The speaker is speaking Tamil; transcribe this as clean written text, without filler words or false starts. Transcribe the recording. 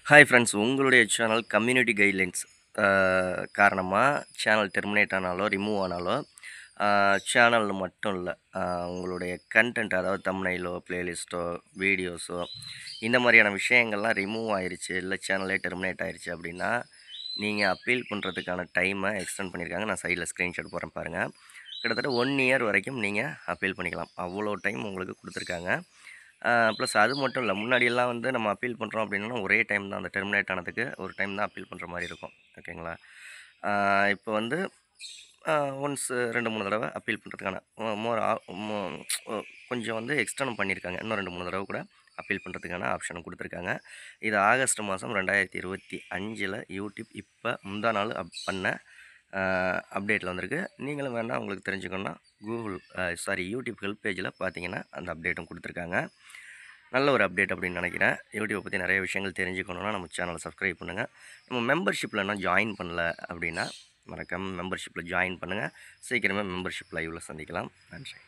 ஹாய் ஃப்ரெண்ட்ஸ், உங்களுடைய சேனல் கம்யூனிட்டி கைட்லைன்ஸ் காரணமாக சேனல் டெர்மினேட் ஆனாலோ ரிமூவ் ஆனாலோ சேனல் மட்டும் இல்லை, உங்களுடைய கண்டென்ட் அதாவது தம்ப்நெயிலோ பிளேலிஸ்ட்டோ வீடியோஸோ இந்த மாதிரியான விஷயங்கள்லாம் ரிமூவ் ஆயிருச்சு, இல்லை சேனலே டெர்மினேட் ஆயிருச்சு அப்படின்னா நீங்கள் அப்பீல் பண்ணுறதுக்கான டைமை எக்ஸ்டெண்ட் பண்ணியிருக்காங்க. நான் சைடில் ஸ்க்ரீன்ஷாட் போகிறேன் பாருங்கள். கிட்டத்தட்ட 1 இயர் வரைக்கும் நீங்கள் அப்பீல் பண்ணிக்கலாம். அவ்வளோ டைம் உங்களுக்கு கொடுத்துருக்காங்க. ப்ளஸ் அது மட்டும் இல்லை, முன்னாடியெல்லாம் வந்து நம்ம அப்பீல் பண்ணுறோம் அப்படின்னா ஒரே டைம் தான், அந்த டெர்மினேட் ஆனதுக்கு ஒரு டைம் தான் அப்பீல் பண்ணுற மாதிரி இருக்கும். ஓகேங்களா? இப்போ வந்து ஒன்ஸ் 2, 3 தடவை அப்பீல் பண்ணுறதுக்கான மோர் கொஞ்சம் வந்து எக்ஸ்டெண்ட் பண்ணியிருக்காங்க. இன்னும் 2, 3 தடவை கூட அப்பீல் பண்ணுறதுக்கான ஆப்ஷன் கொடுத்துருக்காங்க. இது ஆகஸ்ட் மாதம் 2025 யூடியூப் இப்போ முந்தா நாள் பண்ண அப்டேட்டில் வந்திருக்கு. நீங்களும் வேணால் உங்களுக்கு தெரிஞ்சுக்கணுன்னா யூடியூப் ஹெல்ப் பேஜில் பார்த்தீங்கன்னா அந்த அப்டேட்டும் கொடுத்துருக்காங்க. நல்ல ஒரு அப்டேட் அப்படின்னு நினைக்கிறேன். யூடியூப்பை பற்றி நிறைய விஷயங்கள் தெரிஞ்சுக்கணுன்னா நம்ம சேனலை சப்ஸ்கிரைப் பண்ணுங்கள். நம்ம மெம்பர்ஷிப்பில் இன்னும் ஜாயின் பண்ணல அப்படின்னா மறக்காமல் மெம்பர்ஷிப்பில் ஜாயின் பண்ணுங்கள். சீக்கிரமே மெம்பர்ஷிப் லைவில் சந்திக்கலாம். நன்றி.